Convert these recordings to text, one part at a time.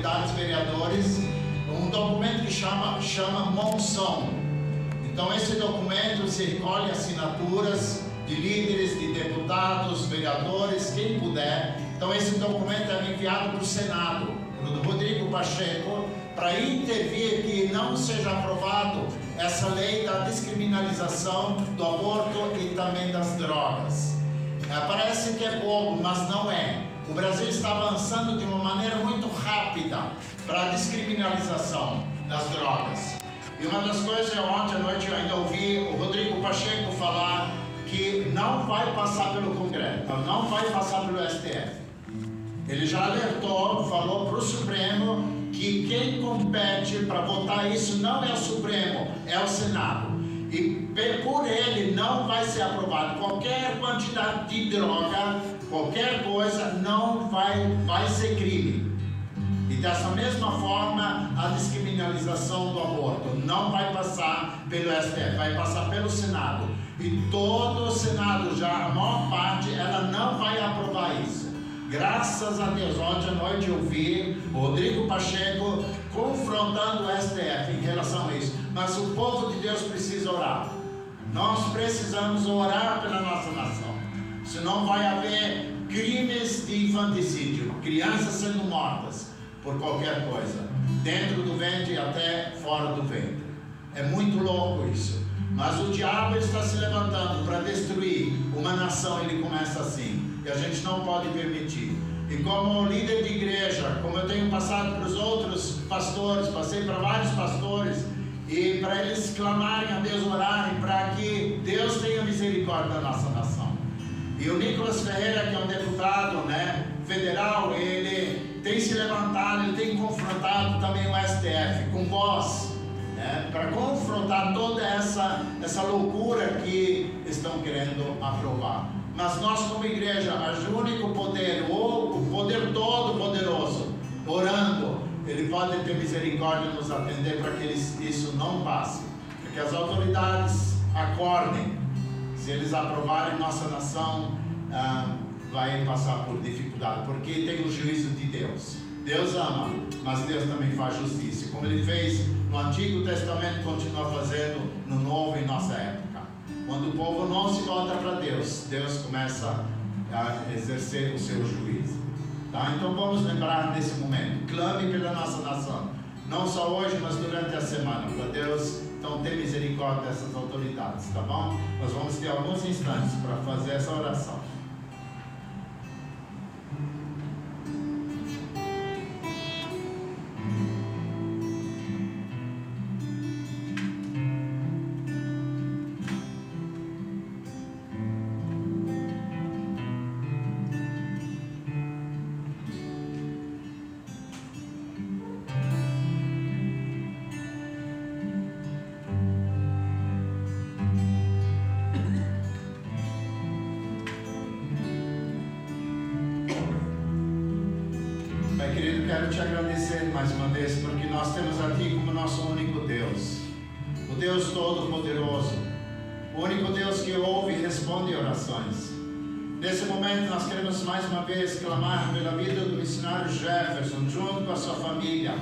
autoridades, vereadores, um documento que chama moção. Então esse documento se recolhe assinaturas de líderes, de deputados, vereadores, quem puder. Então esse documento é enviado para o Senado, para o Rodrigo Pacheco, para intervir que não seja aprovado essa lei da descriminalização do aborto e também das drogas. Parece que é bobo, mas não é. O Brasil está avançando de uma maneira muito rápida para a descriminalização das drogas. E uma das coisas, ontem à noite eu ainda ouvi o Rodrigo Pacheco falar que não vai passar pelo Congresso, não vai passar pelo STF. Ele já alertou, falou para o Supremo que quem compete para votar isso não é o Supremo, é o Senado. E por ele não vai ser aprovado. Qualquer quantidade de droga, qualquer coisa, não vai ser crime. E dessa mesma forma, a descriminalização do aborto não vai passar pelo STF, vai passar pelo Senado. E todo o Senado, já a maior parte, ela não vai aprovar isso. Graças a Deus, ontem à noite eu vi o Rodrigo Pacheco confrontando o STF em relação a isso. Mas o povo de Deus precisa orar. Nós precisamos orar pela nossa nação. Senão vai haver crimes de infanticídio, crianças sendo mortas por qualquer coisa, dentro do ventre e até fora do ventre. É muito louco isso. Mas o diabo está se levantando para destruir uma nação. Ele começa assim, e a gente não pode permitir. E como líder de igreja, como eu tenho passado para os outros pastores, passei para vários pastores, e para eles clamarem a Deus, orarem para que Deus tenha misericórdia da nossa nação. E o Nicolas Ferreira, que é um deputado, federal, ele tem se levantado, ele tem confrontado também o STF com voz, para confrontar toda essa loucura que estão querendo aprovar. Mas nós como igreja, o único poder, o poder todo poderoso, orando, ele pode ter misericórdia e nos atender para que isso não passe, para que as autoridades acordem. Se eles aprovarem, nossa nação vai passar por dificuldade, porque tem o juízo de Deus. Deus ama, mas Deus também faz justiça. Como Ele fez no Antigo Testamento, continua fazendo no Novo em nossa época. Quando o povo não se volta para Deus, Deus começa a exercer o seu juízo. Tá? Então vamos lembrar nesse momento. Clame pela nossa nação, não só hoje, mas durante a semana, para Deus então ter misericórdia dessas autoridades, tá bom? Nós vamos ter alguns instantes para fazer essa oração. Querido, quero te agradecer mais uma vez, porque nós temos a Ti como nosso único Deus, o Deus Todo-Poderoso, o único Deus que ouve e responde orações. Nesse momento nós queremos mais uma vez clamar pela vida do missionário Jefferson, junto com a sua família,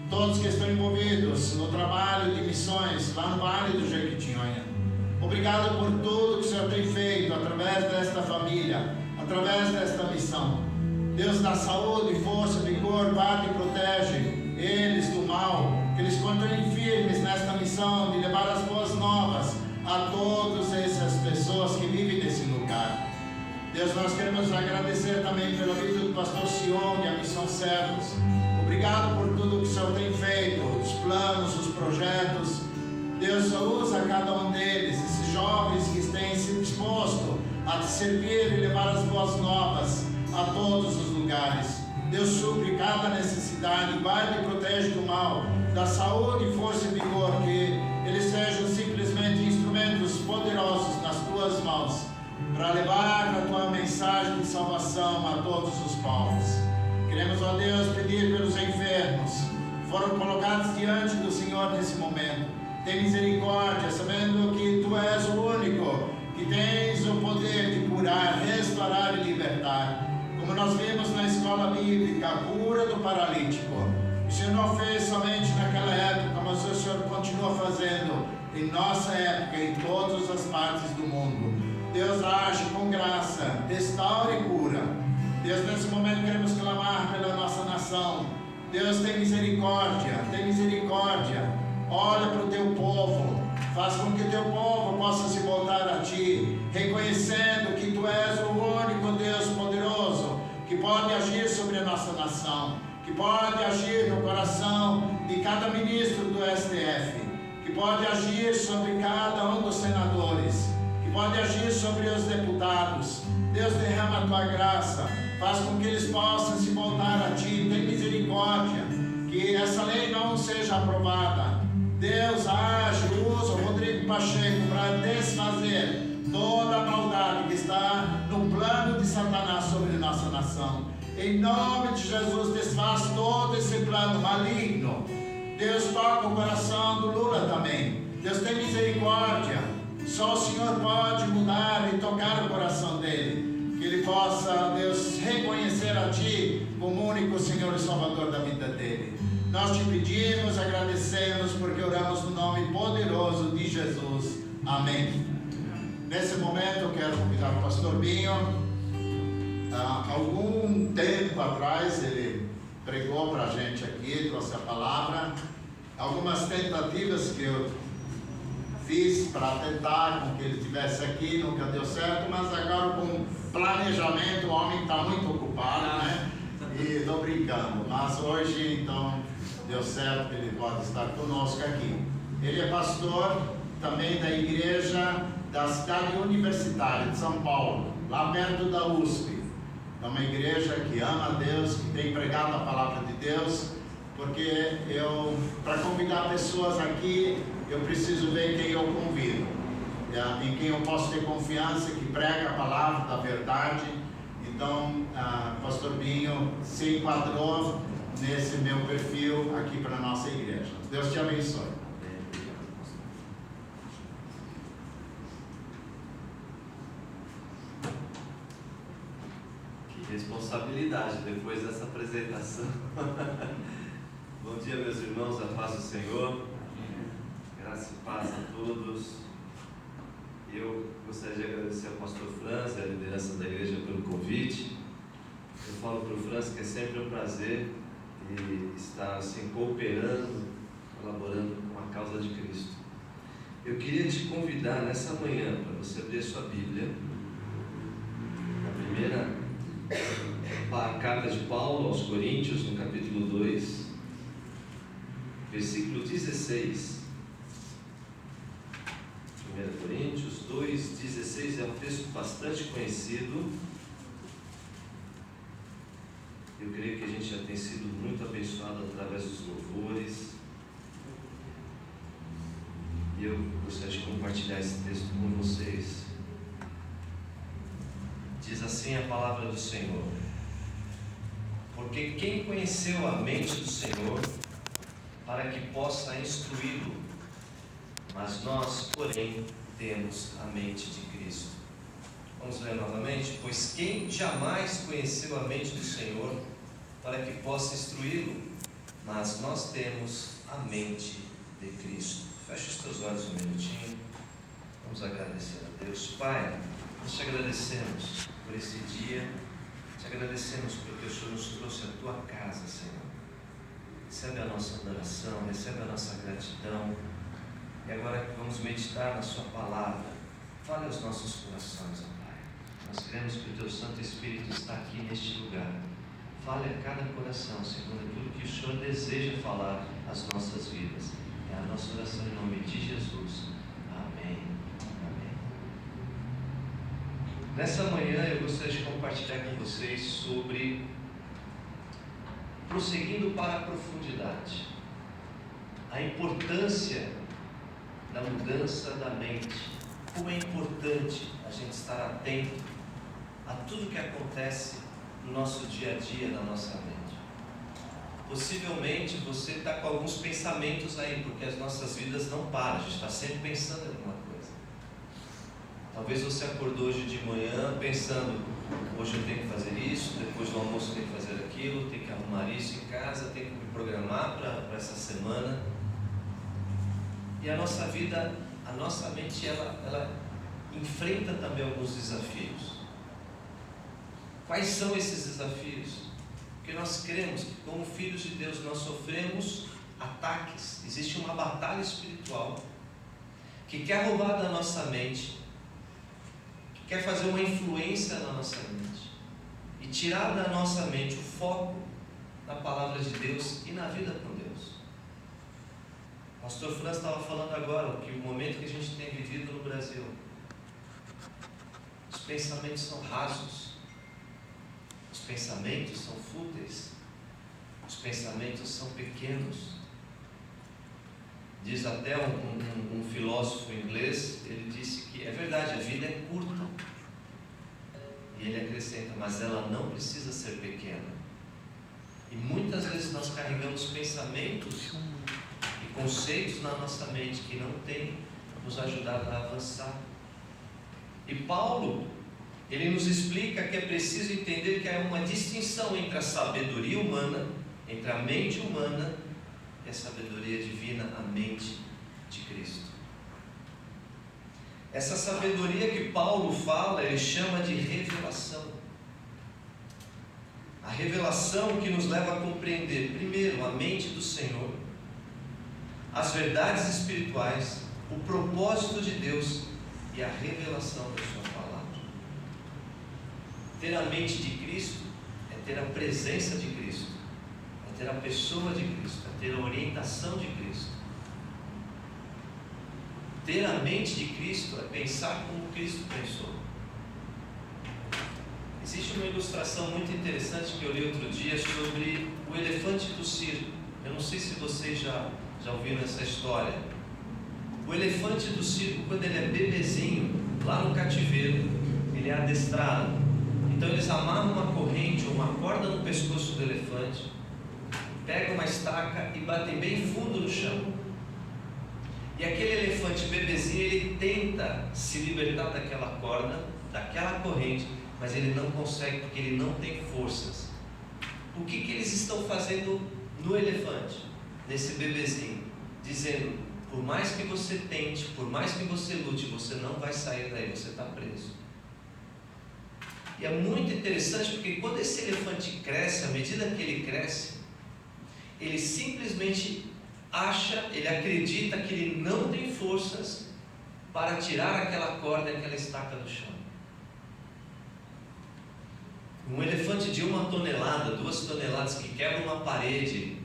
todos que estão envolvidos no trabalho de missões lá no Vale do Jequitinhonha. Obrigado por tudo que o Senhor tem feito através desta família, através desta missão. Deus dá saúde, força, vigor, guarda e protege eles do mal, que eles continuem firmes nesta missão de levar as boas novas a todas essas pessoas que vivem nesse lugar. Deus, nós queremos agradecer também pela vida do pastor Sion e a Missão Servos. Obrigado por tudo que o Senhor tem feito, os planos, os projetos. Deus, usa cada um deles, esses jovens que têm se disposto a te servir e levar as boas novas a todos os lugares. Deus, supre cada necessidade, guarda e protege do mal, da saúde, força e vigor, que eles sejam simplesmente instrumentos poderosos nas tuas mãos, para levar a tua mensagem de salvação a todos os povos. Queremos, ó Deus, pedir pelos enfermos que foram colocados diante do Senhor nesse momento. Tem misericórdia, sabendo que Tu és o único que tens o poder de curar, restaurar e libertar. Como nós vimos na escola bíblica, a cura do paralítico. O Senhor não fez somente naquela época, mas o Senhor continua fazendo em nossa época, em todas as partes do mundo. Deus age com graça, restaura e cura. Deus, nesse momento queremos clamar pela nossa nação. Deus, tem misericórdia, tem misericórdia. Olha para o teu povo, faz com que o teu povo possa se voltar a ti, reconhecendo que tu és o único Deus poderoso, que pode agir sobre a nossa nação, que pode agir no coração de cada ministro do STF, que pode agir sobre cada um dos senadores, que pode agir sobre os deputados. Deus, derrama a tua graça, faz com que eles possam se voltar a ti, tem misericórdia, que essa lei não seja aprovada. Deus, age, usa o Rodrigo Pacheco para desfazer toda a maldade que está no plano de Satanás sobre nossa nação. Em nome de Jesus, desfaz todo esse plano maligno. Deus, toca o coração do Lula também. Deus, tem misericórdia. Só o Senhor pode mudar e tocar o coração dele, que ele possa, Deus, reconhecer a Ti como único Senhor e Salvador da vida dele. Nós te pedimos, agradecemos, porque oramos no nome poderoso de Jesus. Amém. Nesse momento eu quero convidar o pastor Binho. Algum tempo atrás ele pregou para a gente aqui, trouxe a palavra. Algumas tentativas que eu fiz para tentar com que ele estivesse aqui, nunca deu certo, mas agora com planejamento o homem está muito ocupado, né? E estou brincando, mas hoje então deu certo que ele pode estar conosco aqui. Ele é pastor também da igreja da cidade universitária de São Paulo, lá perto da USP. É uma igreja que ama a Deus, que tem pregado a palavra de Deus, porque para convidar pessoas aqui, eu preciso ver quem eu convido, em quem eu posso ter confiança, que prega a palavra da verdade. Então, pastor Binho se enquadrou nesse meu perfil aqui para a nossa igreja. Deus te abençoe. Que responsabilidade depois dessa apresentação. Bom dia, meus irmãos, a paz do Senhor. Graça e paz a todos. Eu gostaria de agradecer ao pastor Franz e à liderança da igreja pelo convite. Eu falo para o Franz que é sempre um prazer estar assim, cooperando, colaborando com a causa de Cristo. Eu queria te convidar nessa manhã para você abrir a sua Bíblia, na primeira carta de Paulo aos Coríntios, no capítulo 2, versículo 16. 1 Coríntios 2, 16 é um texto bastante conhecido. Eu creio que a gente já tem sido muito abençoado através dos louvores. E eu gostaria de compartilhar esse texto com vocês. Diz assim a palavra do Senhor: porque quem conheceu a mente do Senhor para que possa instruí-lo? Mas nós, porém, temos a mente de Cristo. Vamos ler novamente? Pois quem jamais conheceu a mente do Senhor para que possa instruí-lo? Mas nós temos a mente de Cristo. Feche os teus olhos um minutinho. Vamos agradecer a Deus. Pai, nós te agradecemos por esse dia. Te agradecemos porque o Senhor nos trouxe à tua casa, Senhor. Recebe a nossa adoração, recebe a nossa gratidão. E agora que vamos meditar na sua palavra, fale aos nossos corações, ó Pai. Nós cremos que o teu Santo Espírito está aqui neste lugar. Fale a cada coração, segundo aquilo que o Senhor deseja falar às nossas vidas. É a nossa oração em nome de Jesus. Amém. Amém. Nessa manhã eu gostaria de compartilhar com vocês sobre prosseguindo para a profundidade, a importância da mudança da mente. Como é importante a gente estar atento a tudo que acontece no nosso dia a dia, na nossa mente. Possivelmente você está com alguns pensamentos aí, porque as nossas vidas não param, a gente está sempre pensando em alguma coisa. Talvez você acordou hoje de manhã pensando: hoje eu tenho que fazer isso, depois do almoço eu tenho que fazer aquilo. aquilo, tenho que arrumar isso em casa, tenho que me programar para essa semana. E a nossa vida, a nossa mente, ela enfrenta também alguns desafios. Quais são esses desafios? Porque nós cremos que, como filhos de Deus, nós sofremos ataques. Existe uma batalha espiritual que quer roubar da nossa mente, que quer fazer uma influência na nossa mente e tirar da nossa mente o foco na palavra de Deus e na vida com Deus. O pastor Franz estava falando agora que o momento que a gente tem vivido no Brasil, os pensamentos são rasos, os pensamentos são fúteis, os pensamentos são pequenos. Diz até um filósofo inglês, ele disse que é verdade, a vida é curta. E ele acrescenta, mas ela não precisa ser pequena. E muitas vezes nós carregamos pensamentos e conceitos na nossa mente que não têm nos ajudado a avançar. E Paulo, ele nos explica que é preciso entender que há uma distinção entre a sabedoria humana, entre a mente humana e a sabedoria divina, a mente de Cristo. Essa sabedoria que Paulo fala, ele chama de revelação. A revelação que nos leva a compreender, primeiro, a mente do Senhor, as verdades espirituais, o propósito de Deus e a revelação da sua palavra. Ter a mente de Cristo é ter a presença de Cristo, é ter a pessoa de Cristo, é ter a orientação de Cristo. Ter a mente de Cristo é pensar como Cristo pensou. Existe uma ilustração muito interessante que eu li outro dia sobre o elefante do circo. Eu não sei se vocês já ouviram essa história. O elefante do circo, quando ele é bebezinho, lá no cativeiro, ele é adestrado. Então eles amarram uma corrente ou uma corda no pescoço do elefante, pegam uma estaca e batem bem fundo no chão. E aquele elefante bebezinho, ele tenta se libertar daquela corda, daquela corrente, mas ele não consegue porque ele não tem forças. O que eles estão fazendo no elefante, nesse bebezinho? Dizendo, por mais que você tente, por mais que você lute, você não vai sair daí, você está preso. E é muito interessante porque quando esse elefante cresce, à medida que ele cresce, ele simplesmente ele acredita que ele não tem forças para tirar aquela corda e aquela estaca do chão. Um elefante de 1 tonelada, 2 toneladas, que quebra uma parede,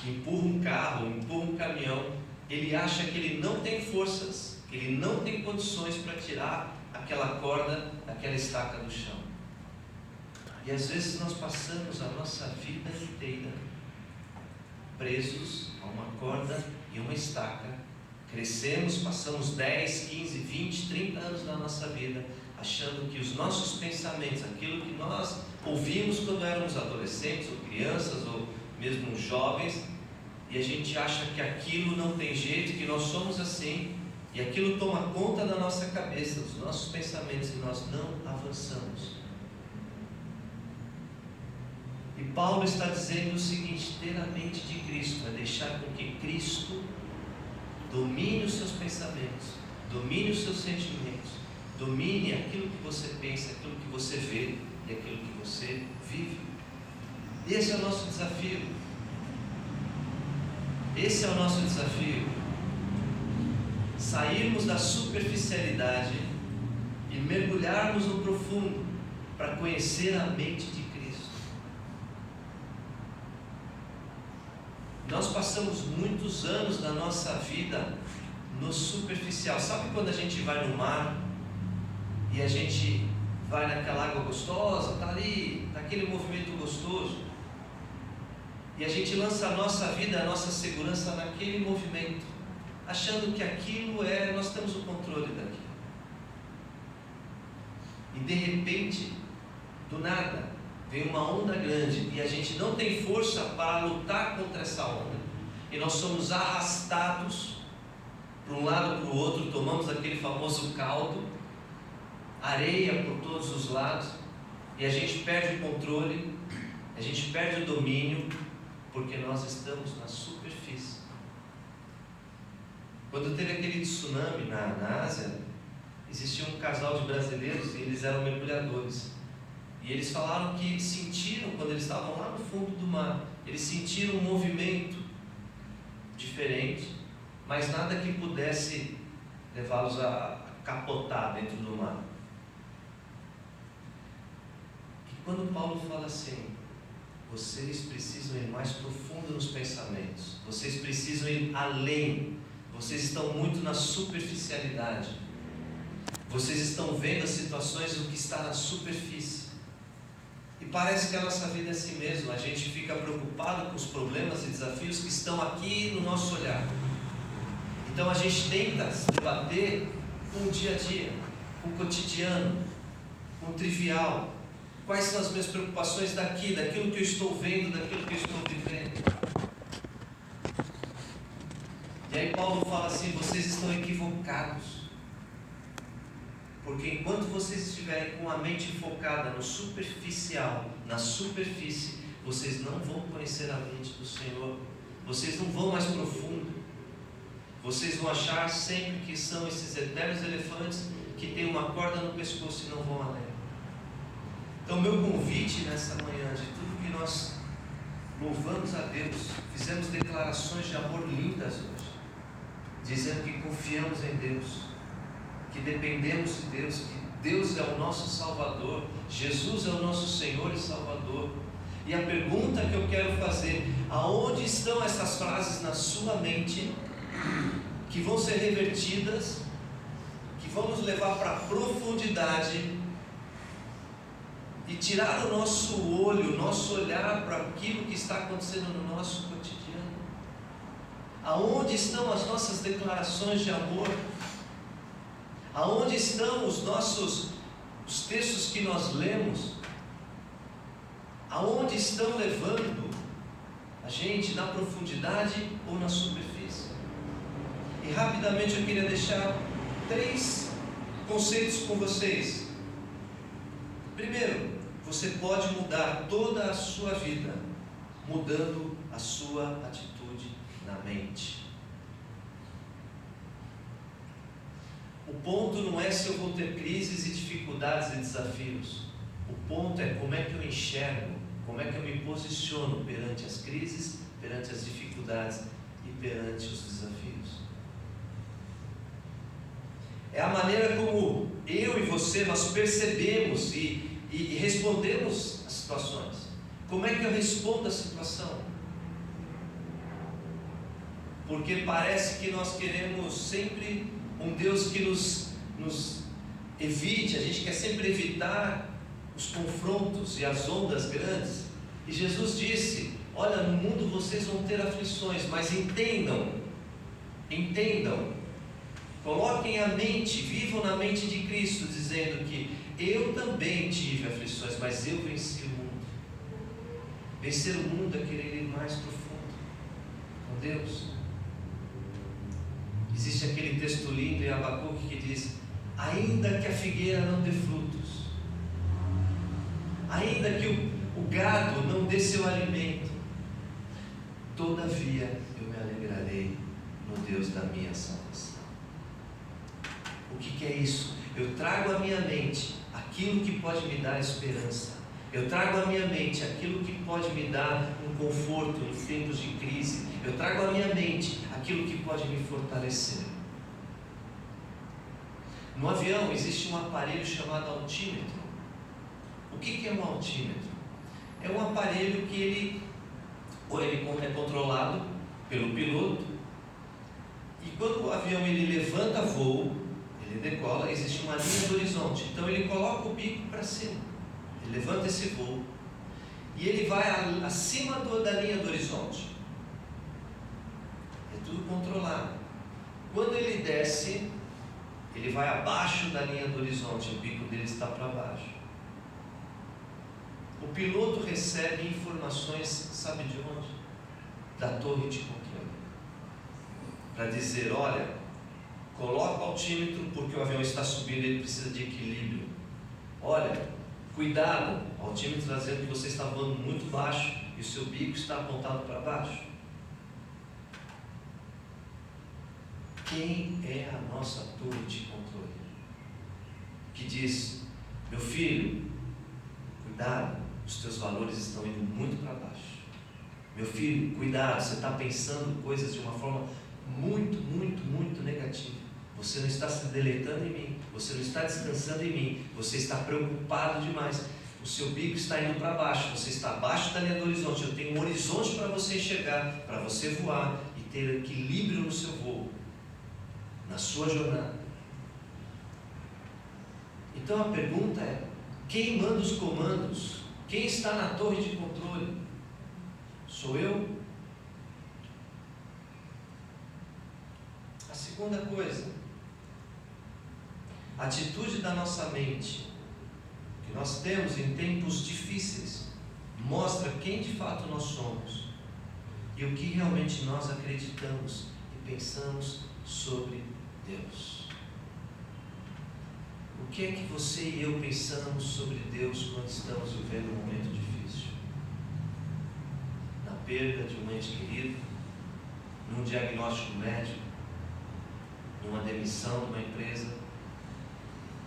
que empurra um carro, empurra um caminhão, ele acha que ele não tem forças, que ele não tem condições para tirar aquela corda, aquela estaca do chão. E às vezes nós passamos a nossa vida inteira presos a uma corda e uma estaca. Crescemos, passamos 10, 15, 20, 30 anos da nossa vida achando que os nossos pensamentos, aquilo que nós ouvimos quando éramos adolescentes ou crianças ou mesmo jovens, e a gente acha que aquilo não tem jeito, que nós somos assim, e aquilo toma conta da nossa cabeça, dos nossos pensamentos, e nós não avançamos. E Paulo está dizendo o seguinte: ter a mente de Cristo é deixar com que Cristo domine os seus pensamentos, domine os seus sentimentos, domine aquilo que você pensa, aquilo que você vê e aquilo que você vive. Esse é o nosso desafio. Esse é o nosso desafio. Sairmos da superficialidade e mergulharmos no profundo para conhecer a mente de Cristo. Nós passamos muitos anos da nossa vida no superficial. Sabe quando a gente vai no mar e a gente vai naquela água gostosa, está ali, naquele movimento gostoso, e a gente lança a nossa vida, a nossa segurança naquele movimento, achando que aquilo nós temos o controle daquilo. E de repente, do nada, vem uma onda grande e a gente não tem força para lutar contra essa onda, e nós somos arrastados para um lado para o outro, tomamos aquele famoso caldo, areia por todos os lados, e a gente perde o controle A gente perde o domínio porque nós estamos na superfície. Quando teve aquele tsunami na Ásia, existia um casal de brasileiros e eles eram mergulhadores. E eles falaram que sentiram, quando eles estavam lá no fundo do mar, eles sentiram um movimento diferente, mas nada que pudesse levá-los a capotar dentro do mar. E quando Paulo fala assim, vocês precisam ir mais profundo nos pensamentos, vocês precisam ir além, vocês estão muito na superficialidade, vocês estão vendo as situações do que está na superfície. E parece que a nossa vida é assim mesmo, a gente fica preocupado com os problemas e desafios que estão aqui no nosso olhar. Então a gente tenta se debater com o dia a dia, com o cotidiano, com o trivial. Quais são as minhas preocupações daqui, daquilo que eu estou vendo, daquilo que eu estou vivendo? E aí Paulo fala assim, vocês estão equivocados. Porque enquanto vocês estiverem com a mente focada no superficial, na superfície, vocês não vão conhecer a mente do Senhor. Vocês não vão mais profundo. Vocês vão achar sempre que são esses eternos elefantes que têm uma corda no pescoço e não vão além. Então meu convite nessa manhã, de tudo que nós louvamos a Deus, fizemos declarações de amor lindas hoje, dizendo que confiamos em Deus, que dependemos de Deus, que Deus é o nosso Salvador, Jesus é o nosso Senhor e Salvador. E a pergunta que eu quero fazer, aonde estão essas frases na sua mente, que vão ser revertidas, que vão nos levar para a profundidade, e tirar o nosso olho, o nosso olhar para aquilo que está acontecendo no nosso cotidiano? Aonde estão as nossas declarações de amor? Aonde estão os textos que nós lemos? Aonde estão levando a gente, na profundidade ou na superfície? E rapidamente eu queria deixar 3 conceitos com vocês. Primeiro, você pode mudar toda a sua vida mudando a sua atitude na mente. O ponto não é se eu vou ter crises e dificuldades e desafios. O ponto é como é que eu enxergo, como é que eu me posiciono perante as crises, perante as dificuldades e perante os desafios. É a maneira como eu e você, nós percebemos e respondemos às situações. Como é que eu respondo à situação? Porque parece que nós queremos sempre um Deus que nos evite, a gente quer sempre evitar os confrontos e as ondas grandes. E Jesus disse, olha, no mundo vocês vão ter aflições, mas entendam, coloquem a mente, vivam na mente de Cristo, dizendo que eu também tive aflições, mas eu venci o mundo. Vencer o mundo é querer ir mais profundo com Deus. Existe aquele texto lindo em Abacuque que diz, ainda que a figueira não dê frutos, ainda que o gado não dê seu alimento, todavia eu me alegrarei no Deus da minha salvação. O que é isso? Eu trago à minha mente aquilo que pode me dar esperança. Eu trago à minha mente aquilo que pode me dar um conforto em tempos de crise. Eu trago à minha mente aquilo que pode me fortalecer. No avião existe um aparelho chamado altímetro. O que é um altímetro? É um aparelho que ele é controlado pelo piloto, e quando o avião ele levanta voo, ele decola, existe uma linha do horizonte, então ele coloca o bico para cima, ele levanta esse voo e ele vai acima da linha do horizonte. É tudo controlado. Quando ele desce, ele vai abaixo da linha do horizonte, o bico dele está para baixo. O piloto recebe informações, sabe de onde? Da torre de controle, para dizer, olha, coloca o altímetro porque o avião está subindo, ele precisa de equilíbrio. Olha, Cuidado, o altímetro está dizendo que você está voando muito baixo e o seu bico está apontado para baixo. Quem é a nossa torre de controle? Que diz: meu filho, cuidado, os teus valores estão indo muito para baixo. Meu filho, cuidado, você está pensando coisas de uma forma muito negativa. Você não está se deleitando em mim, você não está descansando em mim, você está preocupado demais. O seu bico está indo para baixo, você está abaixo da linha do horizonte. Eu tenho um horizonte para você enxergar, para você voar e ter equilíbrio no seu voo, na sua jornada. Então a pergunta é: quem manda os comandos? Quem está na torre de controle? Sou eu? A segunda coisa, a atitude da nossa mente, que nós temos em tempos difíceis, mostra quem de fato nós somos e o que realmente nós acreditamos e pensamos sobre Deus. O que é que você e eu pensamos sobre Deus quando estamos vivendo um momento difícil? Na perda de um ente querido, num diagnóstico médico, numa demissão de uma empresa,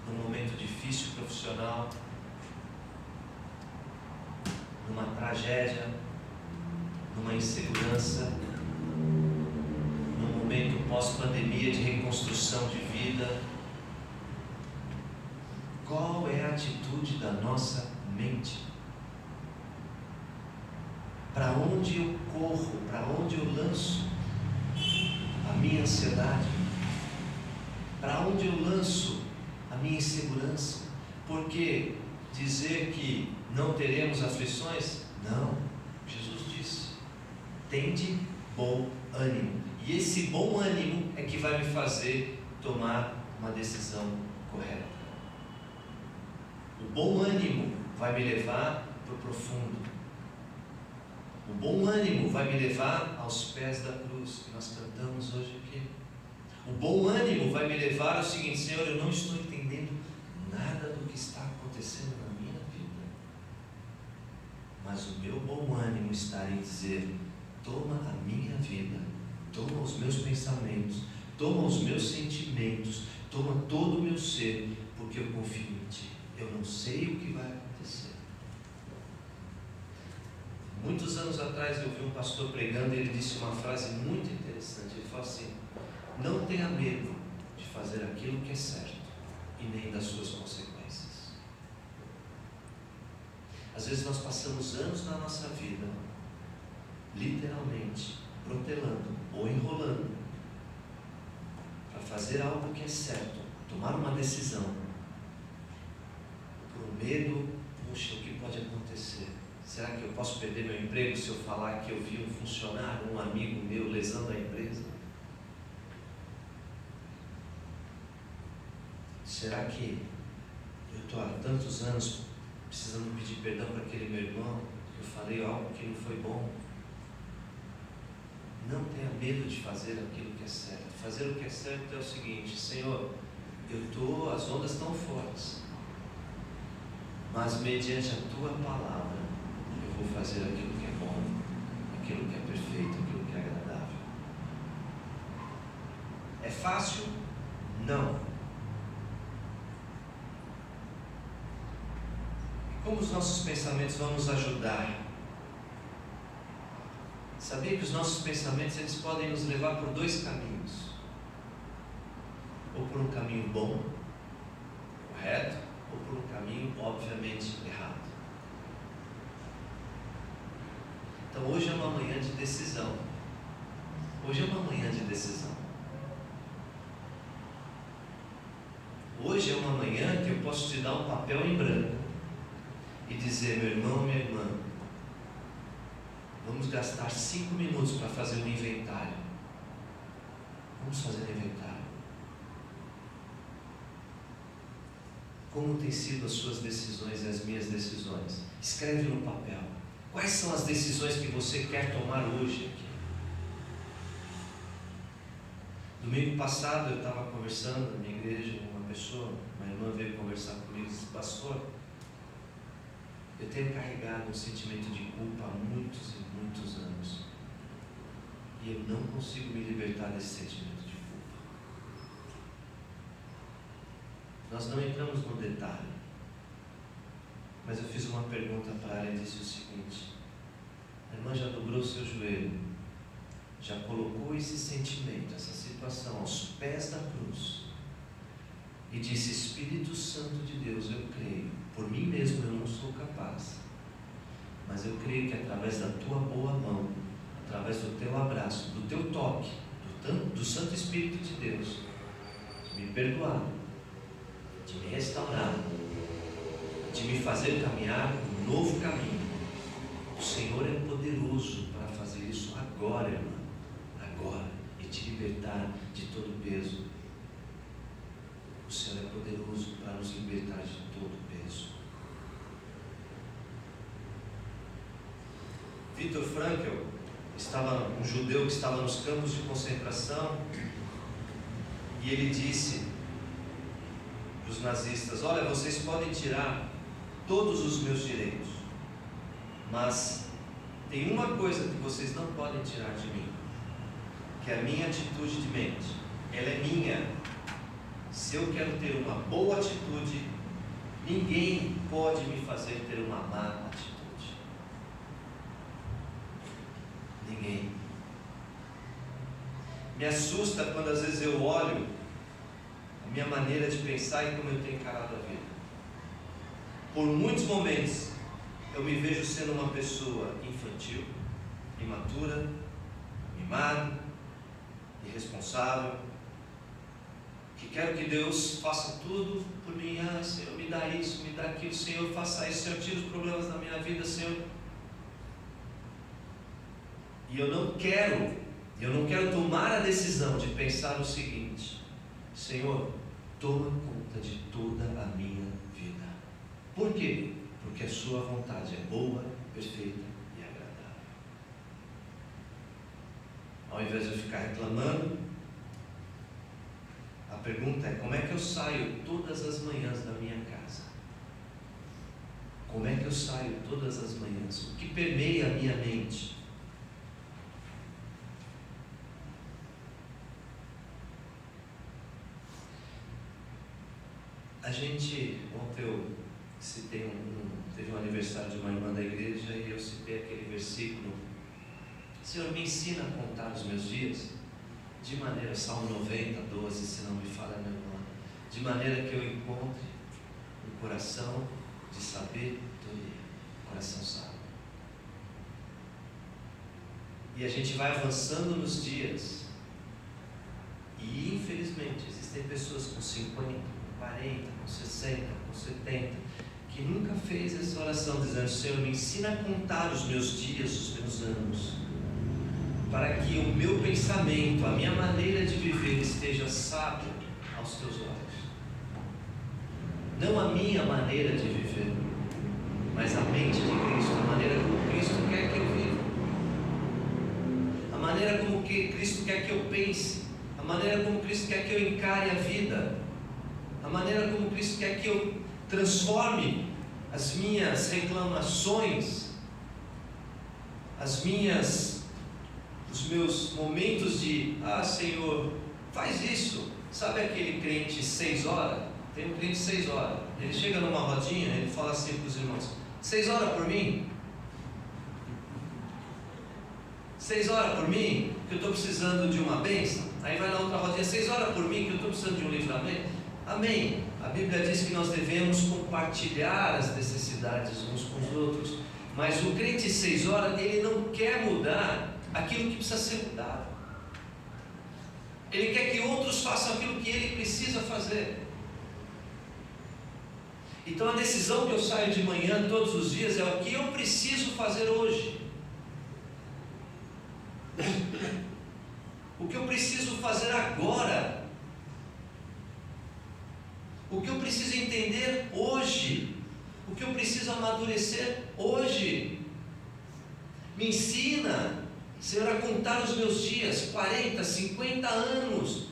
num momento difícil profissional, numa tragédia, numa insegurança, num momento pós-pandemia de reconstrução de vida. Qual é a atitude da nossa mente? Para onde eu corro? Para onde eu lanço a minha ansiedade? Para onde eu lanço a minha insegurança? Porque dizer que não teremos aflições? Não. Jesus disse: tende bom ânimo. E esse bom ânimo é que vai me fazer tomar uma decisão correta. O bom ânimo vai me levar para o profundo. O bom ânimo vai me levar aos pés da cruz, que nós cantamos hoje aqui. O bom ânimo vai me levar ao seguinte: Senhor, eu não estou entendendo nada do que está acontecendo na minha vida, mas o meu bom ânimo está em dizer: toma a minha vida, toma os meus pensamentos, toma os meus sentimentos, toma todo o meu ser, porque eu confio em Ti. Eu não sei o que vai acontecer. Muitos anos atrás eu vi um pastor pregando e ele disse uma frase muito interessante. Ele falou assim: não tenha medo de fazer aquilo que é certo e nem das suas consequências. Às vezes nós passamos anos na nossa vida literalmente protelando ou enrolando para fazer algo que é certo, tomar uma decisão, por medo: puxa, o que pode acontecer? Será que eu posso perder meu emprego se eu falar que eu vi um funcionário, um amigo meu lesando a empresa? Será que eu estou há tantos anos precisando pedir perdão para aquele meu irmão, que eu falei algo que não foi bom? Não tenha medo de fazer aquilo que é certo. Fazer o que é certo é o seguinte: Senhor, as ondas estão fortes, mas mediante a Tua palavra, eu vou fazer aquilo que é bom, aquilo que é perfeito, aquilo que é agradável. É fácil? Não. Como os nossos pensamentos vão nos ajudar? Sabia que os nossos pensamentos eles podem nos levar por dois caminhos: ou por um caminho bom, correto, ou por um caminho obviamente errado. Então hoje é uma manhã de decisão. Hoje é uma manhã de decisão. Hoje é uma manhã que eu posso te dar um papel em branco e dizer: meu irmão, minha irmã, vamos gastar 5 minutos para fazer um inventário. Vamos fazer um inventário. Como têm sido as suas decisões e as minhas decisões? Escreve no papel. Quais são as decisões que você quer tomar hoje aqui? Domingo passado eu estava conversando na minha igreja com uma pessoa, uma irmã veio conversar comigo e disse: pastor, Eu tenho carregado um sentimento de culpa há muitos e muitos anos. E eu não consigo me libertar desse sentimento de culpa. Nós não entramos no detalhe, mas eu fiz uma pergunta para ela e disse o seguinte: a irmã já dobrou seu joelho, já colocou esse sentimento, essa situação aos pés da cruz e disse: Espírito Santo de Deus, eu creio, por mim mesmo eu não sou capaz, mas eu creio que através da tua boa mão, através do teu abraço, do teu toque, do Santo Espírito de Deus, de me perdoar, de me restaurar, de me fazer caminhar um novo caminho. O Senhor é poderoso para fazer isso agora, irmã, agora, e te libertar de todo o peso. O Senhor é poderoso para nos libertar de todo o peso. Viktor Frankl estava um judeu que estava nos campos de concentração, e ele disse para os nazistas: olha, vocês podem tirar todos os meus direitos, mas tem uma coisa que vocês não podem tirar de mim, que é a minha atitude de mente. Ela é minha. Se eu quero ter uma boa atitude, ninguém pode me fazer ter uma má atitude. Ninguém. Me assusta quando às vezes eu olho a minha maneira de pensar e como eu tenho encarado a vida. Por muitos momentos eu me vejo sendo uma pessoa infantil, imatura, mimada, irresponsável, que quero que Deus faça tudo por mim. Ah, Senhor, me dá isso, me dá aquilo, Senhor, faça isso, Senhor, tira os problemas da minha vida, Senhor. E eu não quero tomar a decisão de pensar o seguinte: Senhor, toma conta de toda a minha vida. Por quê? Porque a sua vontade é boa, perfeita e agradável. Ao invés de eu ficar reclamando, a pergunta é: como é que eu saio todas as manhãs da minha casa? Como é que eu saio todas as manhãs? O que permeia a minha mente? Ontem eu citei teve um aniversário de uma irmã da igreja e eu citei aquele versículo: Senhor, me ensina a contar os meus dias de maneira, Salmo 90, 12, se não me falha a memória, de maneira que eu encontre um coração de sabedoria, coração sábio. E a gente vai avançando nos dias, e infelizmente existem pessoas com 50, com 40, com 60, com 70, que nunca fez essa oração dizendo: Senhor, me ensina a contar os meus dias, os meus anos, para que o meu pensamento, a minha maneira de viver esteja sábio aos teus olhos. Não a minha maneira de viver, mas a mente de Cristo, a maneira como Cristo quer que eu viva, a maneira como que Cristo quer que eu pense, a maneira como Cristo quer que eu encare a vida, a maneira como Cristo quer que eu transforme as minhas reclamações, os meus momentos de: ah, Senhor, faz isso. Sabe aquele crente 6 horas? Tem um crente 6 horas, ele chega numa rodinha, ele fala assim para os irmãos: 6 horas por mim? 6 horas por mim, que eu estou precisando de uma bênção. Aí vai na outra rodinha: 6 horas por mim, que eu estou precisando de um livramento. Amém. A Bíblia diz que nós devemos compartilhar as necessidades uns com os outros, mas o crente 6 horas, ele não quer mudar aquilo que precisa ser mudado. Ele quer que outros façam aquilo que ele precisa fazer. Então a decisão que eu saio de manhã todos os dias é: o que eu preciso fazer hoje? O que eu preciso fazer agora? O que eu preciso entender hoje? O que eu preciso amadurecer hoje? Me ensina, Senhor, a contar os meus dias, 40, 50 anos,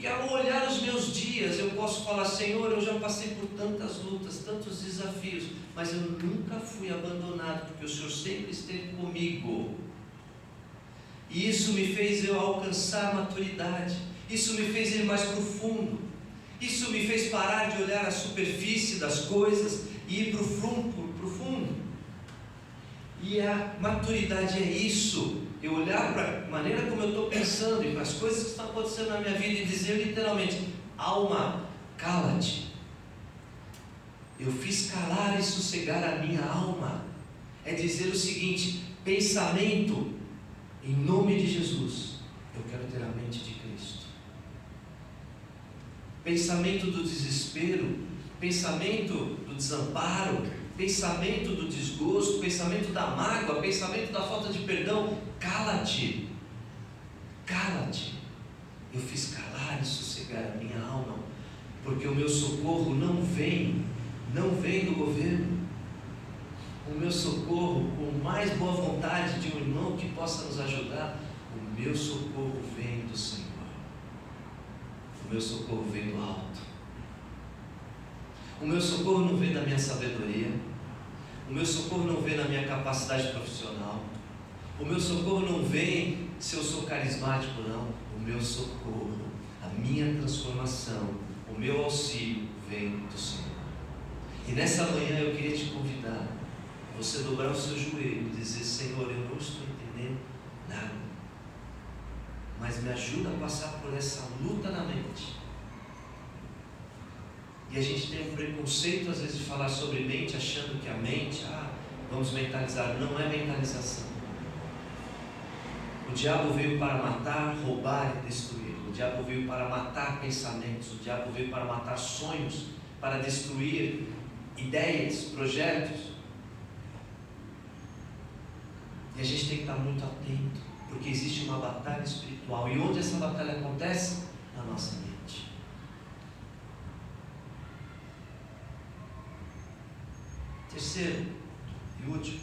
Porque ao olhar os meus dias, eu posso falar: Senhor, eu já passei por tantas lutas, tantos desafios, mas eu nunca fui abandonado, porque o Senhor sempre esteve comigo. E isso me fez eu alcançar a maturidade, isso me fez ir mais profundo, isso me fez parar de olhar a superfície das coisas e ir para o profundo. E a maturidade é isso, eu olhar para a maneira como eu estou pensando e para as coisas que estão acontecendo na minha vida e dizer literalmente: alma, cala-te. Eu fiz calar e sossegar a minha alma. É dizer o seguinte: pensamento, em nome de Jesus, eu quero ter a mente de Cristo. Pensamento do desespero, pensamento do desamparo, pensamento do desgosto, pensamento da mágoa, pensamento da falta de perdão, cala-te, cala-te. Eu fiz calar e sossegar a minha alma, porque o meu socorro não vem do governo. O meu socorro, com mais boa vontade de um irmão que possa nos ajudar, o meu socorro vem do Senhor. O meu socorro vem do alto. O meu socorro não vem da minha sabedoria. O meu socorro não vem da minha capacidade profissional. O meu socorro não vem se eu sou carismático, não. O meu socorro, a minha transformação, o meu auxílio vem do Senhor. E nessa manhã eu queria te convidar a você dobrar o seu joelho e dizer: Senhor, eu não estou entendendo nada, mas me ajuda a passar por essa luta na mente. E a gente tem um preconceito às vezes de falar sobre mente, achando que a mente, vamos mentalizar. Não é mentalização. O diabo veio para matar, roubar e destruir. O diabo veio para matar pensamentos. O diabo veio para matar sonhos, para destruir ideias, projetos. E a gente tem que estar muito atento, porque existe uma batalha espiritual. E onde essa batalha acontece? Na nossa mente. Terceiro e último,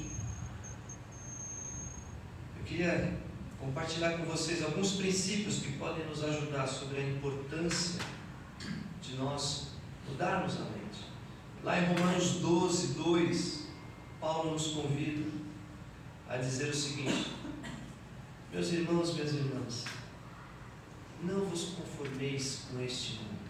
eu queria compartilhar com vocês alguns princípios que podem nos ajudar sobre a importância de nós mudarmos a mente. Lá em Romanos 12, 2, Paulo nos convida a dizer o seguinte: meus irmãos, minhas irmãs, não vos conformeis com este mundo,